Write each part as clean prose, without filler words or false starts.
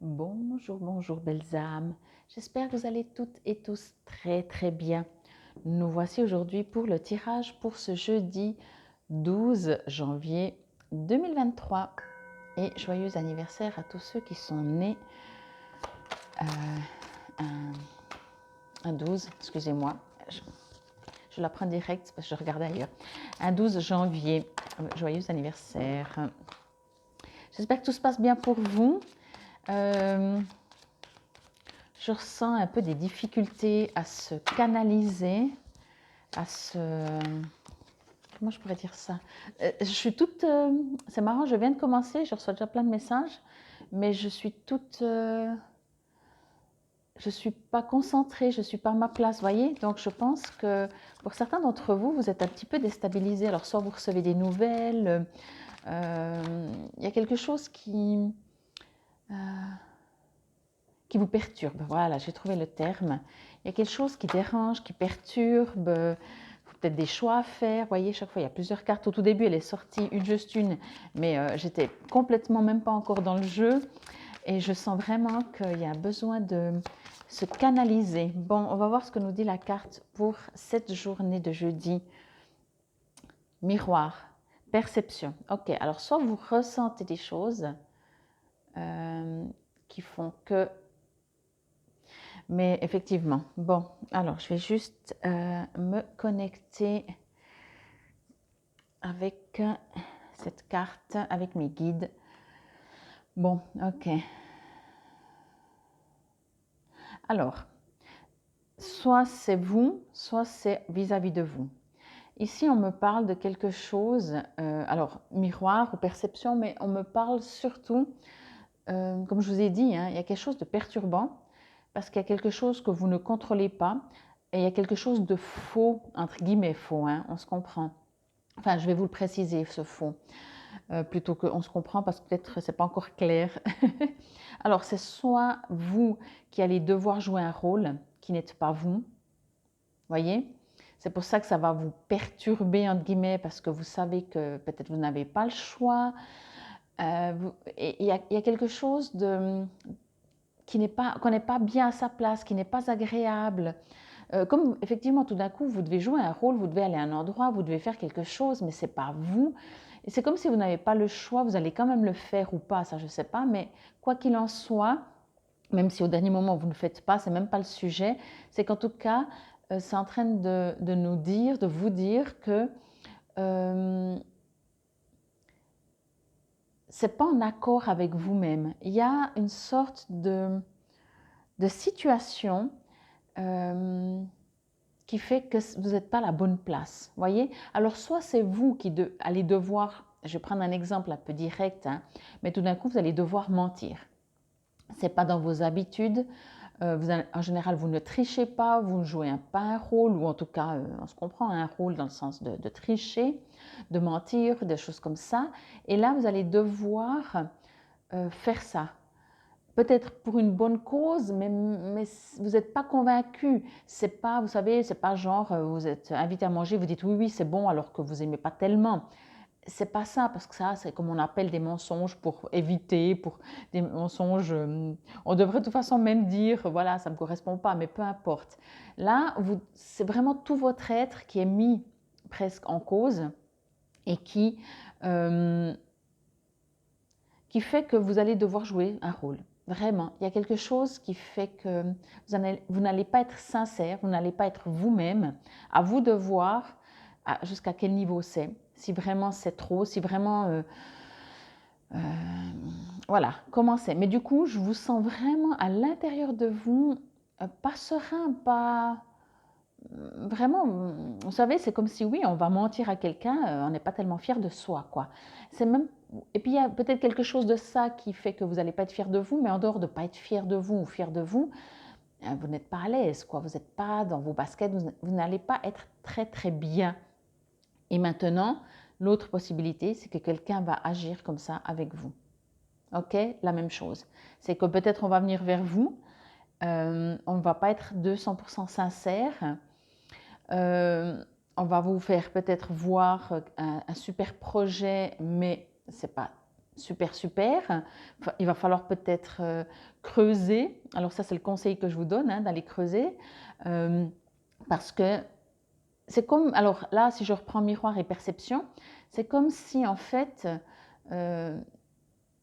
Bonjour, bonjour belles âmes. J'espère que vous allez toutes et tous très très bien. Nous voici aujourd'hui pour le tirage pour ce jeudi 12 janvier 2023. Et joyeux anniversaire à tous ceux qui sont nés un 12, excusez-moi, je la prends direct parce que je regardais ailleurs. Un 12 janvier, joyeux anniversaire. J'espère que tout se passe bien pour vous. Je ressens un peu des difficultés à se canaliser, à se... Comment je pourrais dire ça? Je suis toute... c'est marrant, je viens de commencer, je reçois déjà plein de messages, mais je suis toute... je ne suis pas concentrée, je ne suis pas à ma place, voyez? Donc je pense que pour certains d'entre vous, vous êtes un petit peu déstabilisés. Alors soit vous recevez des nouvelles, il y a quelque chose qui vous perturbe. Voilà, j'ai trouvé le terme. Il y a quelque chose qui dérange, qui perturbe, peut-être des choix à faire. Vous voyez, chaque fois, il y a plusieurs cartes. Au tout début, elle est sortie juste une, mais j'étais complètement même pas encore dans le jeu. Et je sens vraiment qu'il y a besoin de se canaliser. Bon, on va voir ce que nous dit la carte pour cette journée de jeudi. Miroir, perception. Ok, alors soit vous ressentez des choses qui font que... Mais effectivement, bon, alors je vais juste me connecter avec cette carte, avec mes guides. Bon, ok. Alors, soit c'est vous, soit c'est vis-à-vis de vous. Ici, on me parle de quelque chose, alors miroir ou perception, mais on me parle surtout, comme je vous ai dit, hein, il y a quelque chose de perturbant parce qu'il y a quelque chose que vous ne contrôlez pas et il y a quelque chose de faux, entre guillemets faux, hein, on se comprend. Enfin, je vais vous le préciser, ce faux, plutôt qu'on se comprend parce que peut-être c'est pas encore clair. Alors, c'est soit vous qui allez devoir jouer un rôle qui n'êtes pas vous, voyez? C'est pour ça que ça va vous perturber, entre guillemets, parce que vous savez que peut-être vous n'avez pas le choix. Et il y a quelque chose de, qu'on n'est pas bien à sa place, qui n'est pas agréable. Comme effectivement, tout d'un coup, vous devez jouer un rôle, vous devez aller à un endroit, vous devez faire quelque chose, mais ce n'est pas vous. Et c'est comme si vous n'avez pas le choix, vous allez quand même le faire ou pas, ça je ne sais pas, mais quoi qu'il en soit, même si au dernier moment vous ne le faites pas, ce n'est même pas le sujet, c'est qu'en tout cas, c'est en train de nous dire, de vous dire que ce n'est pas en accord avec vous-même. Il y a une sorte de situation qui fait que vous n'êtes pas à la bonne place. Voyez? Alors, soit c'est vous qui allez devoir, je vais prendre un exemple un peu direct, hein, mais tout d'un coup, vous allez devoir mentir. Ce n'est pas dans vos habitudes. En général, vous ne trichez pas, vous ne jouez pas un rôle, ou en tout cas, on se comprend, un rôle dans le sens de tricher, de mentir, des choses comme ça. Et là, vous allez devoir faire ça. Peut-être pour une bonne cause, mais vous n'êtes pas convaincu. C'est pas, vous savez, c'est pas genre vous êtes invité à manger, vous dites oui, oui, c'est bon alors que vous aimez pas tellement. C'est pas ça, parce que ça, c'est comme on appelle des mensonges pour éviter, pour des mensonges. On devrait de toute façon même dire, voilà, ça ne me correspond pas, mais peu importe. Là, c'est vraiment tout votre être qui est mis presque en cause et qui fait que vous allez devoir jouer un rôle. Vraiment, il y a quelque chose qui fait que vous n'allez pas être sincère, vous n'allez pas être vous-même. À vous de voir jusqu'à quel niveau c'est, si vraiment c'est trop, si vraiment... voilà, comment c'est. Mais du coup, je vous sens vraiment à l'intérieur de vous, pas serein, pas... Vraiment, vous savez, c'est comme si oui, on va mentir à quelqu'un, on n'est pas tellement fier de soi, quoi. C'est même... Et puis il y a peut-être quelque chose de ça qui fait que vous n'allez pas être fier de vous, mais en dehors de ne pas être fier de vous ou fier de vous, vous n'êtes pas à l'aise, quoi. Vous n'êtes pas dans vos baskets, vous n'allez pas être très très bien. Et maintenant, l'autre possibilité, c'est que quelqu'un va agir comme ça avec vous. Ok, la même chose. C'est que peut-être on va venir vers vous, on ne va pas être 200% sincère. On va vous faire peut-être voir un super projet, mais ce n'est pas super, super. Enfin, il va falloir peut-être creuser. Alors ça, c'est le conseil que je vous donne, hein, d'aller creuser. Euh, parce que c'est comme, alors là, si je reprends miroir et perception, c'est comme si en fait, euh,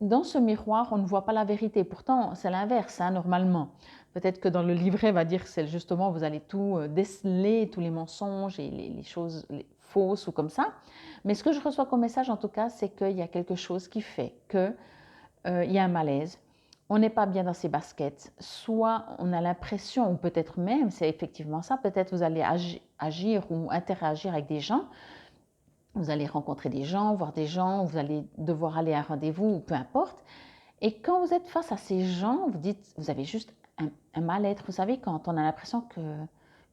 dans ce miroir, on ne voit pas la vérité. Pourtant, c'est l'inverse, hein, normalement. Peut-être que dans le livret, va dire que c'est justement, vous allez tout déceler, tous les mensonges et les choses fausses ou comme ça. Mais ce que je reçois comme message, en tout cas, c'est qu'il y a quelque chose qui fait qu'il y a un malaise. On n'est pas bien dans ses baskets. Soit on a l'impression, ou peut-être même, c'est effectivement ça, peut-être vous allez agir ou interagir avec des gens. Vous allez rencontrer des gens, voir des gens, vous allez devoir aller à un rendez-vous, ou peu importe. Et quand vous êtes face à ces gens, vous dites, vous avez juste un mal-être. Vous savez, quand on a l'impression que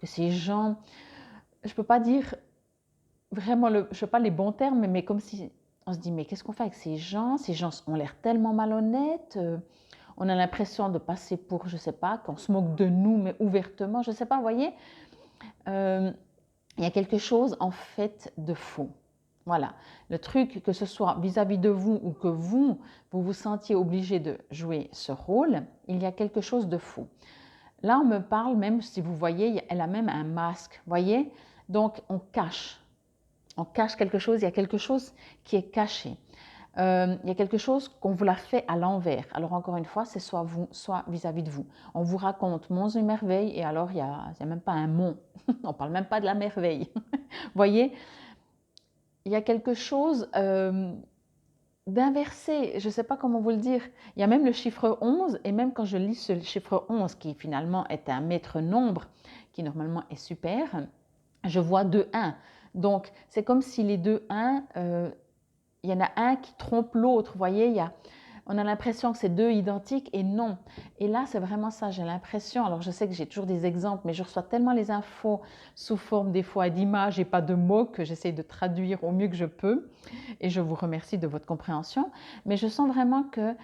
ces gens, je ne peux pas dire vraiment, je ne sais pas les bons termes, mais comme si on se dit, mais qu'est-ce qu'on fait avec ces gens? Ces gens ont l'air tellement malhonnêtes. On a l'impression de passer pour, je ne sais pas, qu'on se moque de nous, mais ouvertement. Je ne sais pas, vous voyez, il y a quelque chose en fait de faux. Voilà, le truc, que ce soit vis-à-vis de vous ou que vous vous sentiez obligé de jouer ce rôle, il y a quelque chose de faux. Là, on me parle, même si vous voyez, elle a même un masque, voyez. Donc, on cache quelque chose, il y a quelque chose qui est caché. Il y a quelque chose qu'on vous l'a fait à l'envers. Alors encore une fois, c'est soit vous, soit vis-à-vis de vous. On vous raconte monts et merveilles et alors il y a même pas un mont. On parle même pas de la merveille. Voyez, il y a quelque chose d'inversé, je ne sais pas comment vous le dire. Il y a même le chiffre 11, et même quand je lis ce chiffre 11, qui finalement est un maître nombre, qui normalement est super, je vois 2 1. Donc, c'est comme si les 2 1, il y en a un qui trompe l'autre, vous voyez, on a l'impression que c'est deux identiques et non. Et là, c'est vraiment ça, j'ai l'impression, alors je sais que j'ai toujours des exemples, mais je reçois tellement les infos sous forme des fois d'images et pas de mots que j'essaie de traduire au mieux que je peux. Et je vous remercie de votre compréhension. Mais je sens vraiment que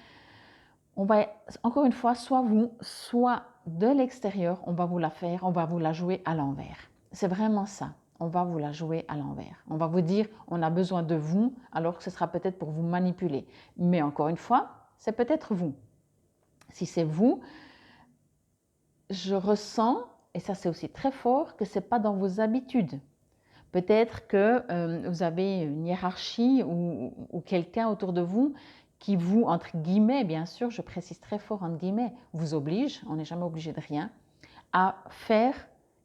on va, encore une fois, soit vous, soit de l'extérieur, on va vous la faire, on va vous la jouer à l'envers. C'est vraiment ça. On va vous la jouer à l'envers. On va vous dire, on a besoin de vous, alors que ce sera peut-être pour vous manipuler. Mais encore une fois, c'est peut-être vous. Si c'est vous, je ressens, et ça c'est aussi très fort, que ce n'est pas dans vos habitudes. Peut-être que vous avez une hiérarchie ou quelqu'un autour de vous qui vous, entre guillemets, bien sûr, je précise très fort entre guillemets, vous oblige, on n'est jamais obligé de rien, à faire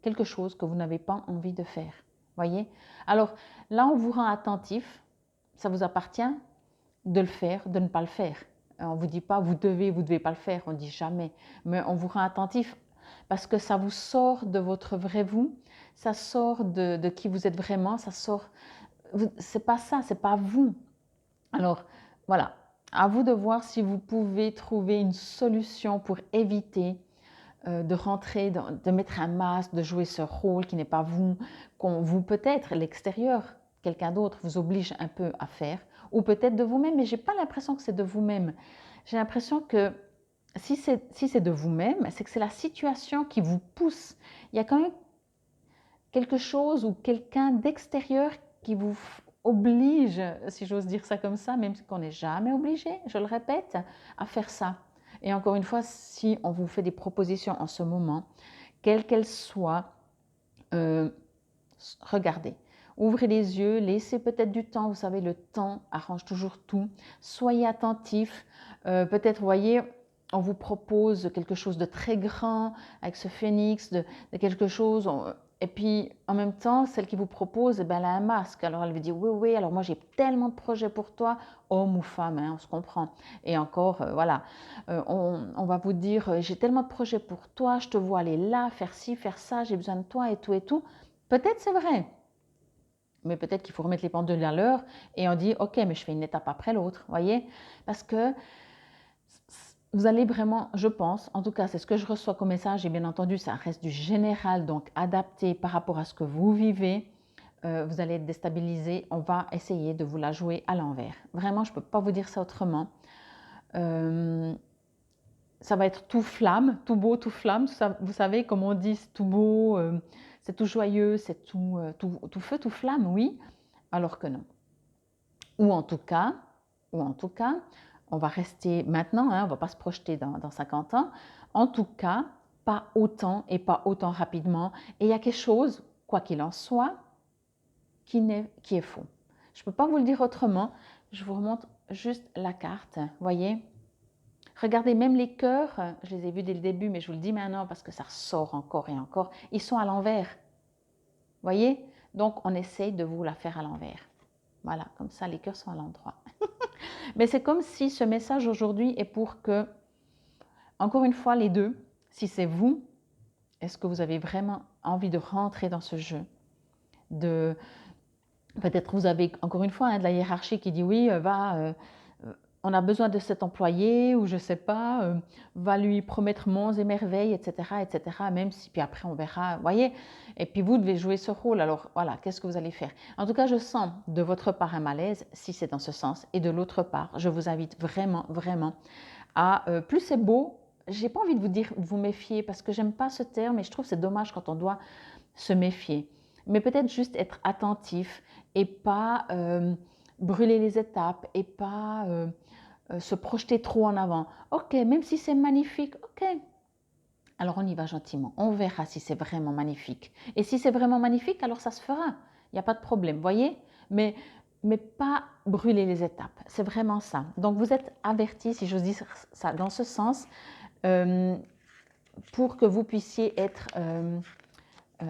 quelque chose que vous n'avez pas envie de faire. Voyez? Alors là, on vous rend attentif, ça vous appartient de le faire, de ne pas le faire. On ne vous dit pas vous devez pas le faire, on ne dit jamais, mais on vous rend attentif parce que ça vous sort de votre vrai vous, ça sort de qui vous êtes vraiment, ça sort, c'est pas ça, c'est pas vous. Alors voilà, à vous de voir si vous pouvez trouver une solution pour éviter de rentrer, de mettre un masque, de jouer ce rôle qui n'est pas vous, qu'on vous peut-être l'extérieur, quelqu'un d'autre vous oblige un peu à faire, ou peut-être de vous-même, mais je n'ai pas l'impression que c'est de vous-même. J'ai l'impression que si c'est de vous-même, c'est que c'est la situation qui vous pousse. Il y a quand même quelque chose ou quelqu'un d'extérieur qui vous oblige, si j'ose dire ça comme ça, même qu'on n'est jamais obligé, je le répète, à faire ça. Et encore une fois, si on vous fait des propositions en ce moment, quelles qu'elles soient, regardez, ouvrez les yeux, laissez peut-être du temps, vous savez, le temps arrange toujours tout, soyez attentifs, peut-être, vous voyez, on vous propose quelque chose de très grand avec ce phénix, de quelque chose, et puis en même temps, celle qui vous propose, eh ben, elle a un masque, alors elle vous dit oui, oui, alors moi j'ai tellement de projets pour toi, homme ou femme, hein, on se comprend, et encore, voilà, on va vous dire, j'ai tellement de projets pour toi, je te vois aller là, faire ci, faire ça, j'ai besoin de toi et tout et tout. Peut-être c'est vrai, mais peut-être qu'il faut remettre les pendules à l'heure et on dit ok, mais je fais une étape après l'autre, voyez, parce que vous allez vraiment, je pense, en tout cas c'est ce que je reçois comme message et bien entendu ça reste du général, donc adapté par rapport à ce que vous vivez, vous allez être déstabilisé, on va essayer de vous la jouer à l'envers. Vraiment, je ne peux pas vous dire ça autrement. Ça va être tout flamme, tout beau, tout flamme. Vous savez, comme on dit, c'est tout beau, c'est tout joyeux, c'est tout feu, tout flamme, oui, alors que non. Ou en tout cas, ou en tout cas, on va rester maintenant, hein, on ne va pas se projeter dans 50 ans, en tout cas, pas autant et pas autant rapidement. Et il y a quelque chose, quoi qu'il en soit, qui est faux. Je ne peux pas vous le dire autrement, je vous remontre juste la carte, voyez. Regardez, même les cœurs, je les ai vus dès le début, mais je vous le dis maintenant parce que ça ressort encore et encore, ils sont à l'envers. Voyez? Donc, on essaye de vous la faire à l'envers. Voilà, comme ça, les cœurs sont à l'endroit. Mais c'est comme si ce message aujourd'hui est pour que, encore une fois, les deux, si c'est vous, est-ce que vous avez vraiment envie de rentrer dans ce jeu? Peut-être vous avez, encore une fois, hein, de la hiérarchie qui dit oui, on a besoin de cet employé, ou je ne sais pas, va lui promettre monts et merveilles, etc., même si, puis après on verra, vous voyez. Et puis vous devez jouer ce rôle, alors voilà, qu'est-ce que vous allez faire? En tout cas, je sens de votre part un malaise, si c'est dans ce sens, et de l'autre part, je vous invite vraiment, vraiment à, plus c'est beau, j'ai pas envie de vous dire de vous méfier, parce que j'aime pas ce terme, et je trouve que c'est dommage quand on doit se méfier. Mais peut-être juste être attentif et pas brûler les étapes et pas se projeter trop en avant. Ok, même si c'est magnifique, ok. Alors on y va gentiment. On verra si c'est vraiment magnifique. Et si c'est vraiment magnifique, alors ça se fera. Il n'y a pas de problème, voyez. Mais pas brûler les étapes. C'est vraiment ça. Donc vous êtes avertis, si j'ose dire ça, dans ce sens, pour que vous puissiez être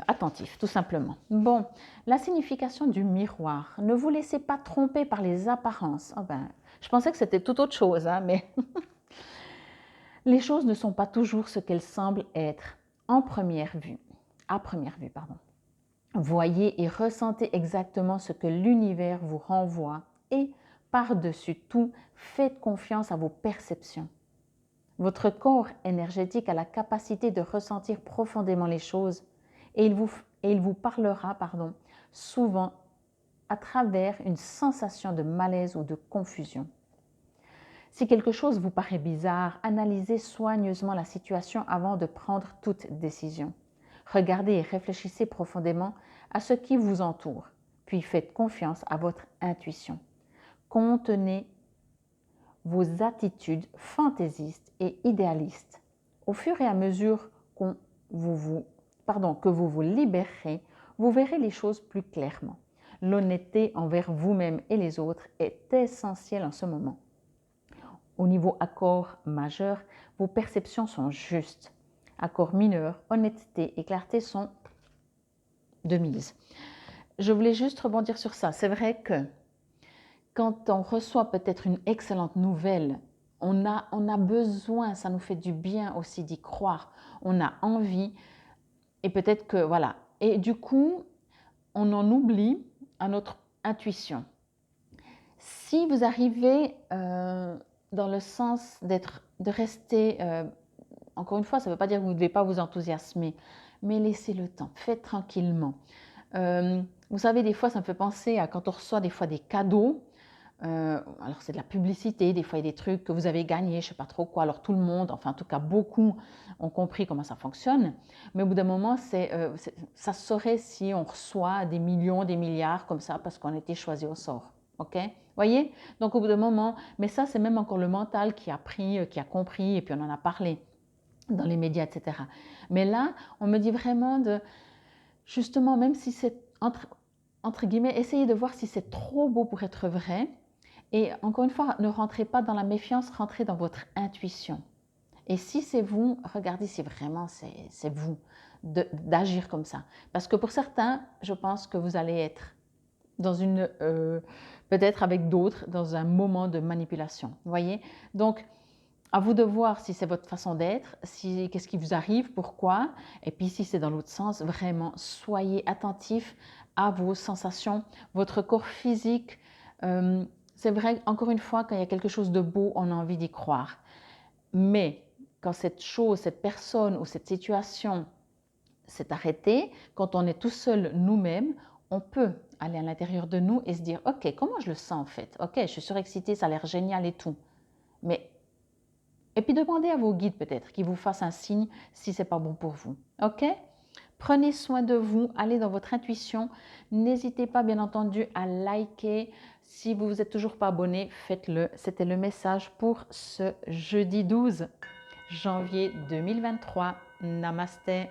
attentif, tout simplement. Bon, la signification du miroir. Ne vous laissez pas tromper par les apparences. Oh ben, je pensais que c'était tout autre chose, hein, mais les choses ne sont pas toujours ce qu'elles semblent être en première vue. À première vue, pardon. Voyez et ressentez exactement ce que l'univers vous renvoie et, par-dessus tout, faites confiance à vos perceptions. Votre corps énergétique a la capacité de ressentir profondément les choses et il vous parlera souvent à travers une sensation de malaise ou de confusion. Si quelque chose vous paraît bizarre, analysez soigneusement la situation avant de prendre toute décision. Regardez et réfléchissez profondément à ce qui vous entoure, puis faites confiance à votre intuition. Contenez vos attitudes fantaisistes et idéalistes. Au fur et à mesure que vous vous libérerez, vous verrez les choses plus clairement. L'honnêteté envers vous-même et les autres est essentielle en ce moment. Au niveau accord majeur, vos perceptions sont justes. Accord mineur, honnêteté et clarté sont de mise. Je voulais juste rebondir sur ça. C'est vrai que quand on reçoit peut-être une excellente nouvelle, on a besoin, ça nous fait du bien aussi d'y croire. On a envie et peut-être que voilà. Et du coup, on en oublie à notre intuition. Si vous arrivez dans le sens de rester, encore une fois, ça ne veut pas dire que vous ne devez pas vous enthousiasmer, mais laissez le temps, faites tranquillement. Vous savez, des fois, ça me fait penser à quand on reçoit des fois des cadeaux. Alors c'est de la publicité, des fois il y a des trucs que vous avez gagnés, je ne sais pas trop quoi, alors tout le monde, enfin en tout cas beaucoup ont compris comment ça fonctionne, mais au bout d'un moment ça se saurait si on reçoit des millions, des milliards comme ça parce qu'on a été choisi au sort, ok? Voyez? Donc au bout d'un moment, mais ça c'est même encore le mental qui a pris, qui a compris et puis on en a parlé dans les médias, etc. Mais là, on me dit vraiment de, justement, même si c'est entre guillemets, essayez de voir si c'est trop beau pour être vrai. Et encore une fois, ne rentrez pas dans la méfiance, rentrez dans votre intuition. Et si c'est vous, regardez si vraiment c'est vous d'agir comme ça. Parce que pour certains, je pense que vous allez être dans une, peut-être avec d'autres, dans un moment de manipulation. Vous voyez? Donc, à vous de voir si c'est votre façon d'être, qu'est-ce qui vous arrive, pourquoi. Et puis si c'est dans l'autre sens, vraiment, soyez attentif à vos sensations, votre corps physique. C'est vrai, encore une fois, quand il y a quelque chose de beau, on a envie d'y croire. Mais quand cette chose, cette personne ou cette situation s'est arrêtée, quand on est tout seul nous-mêmes, on peut aller à l'intérieur de nous et se dire « Ok, comment je le sens en fait? Ok, je suis surexcitée, ça a l'air génial et tout. » Mais et puis demandez à vos guides peut-être qu'ils vous fassent un signe si ce n'est pas bon pour vous. Ok? Prenez soin de vous, allez dans votre intuition. N'hésitez pas bien entendu à liker Si vous vous êtes toujours pas abonné, faites-le. C'était le message pour ce jeudi 12 janvier 2023. Namasté.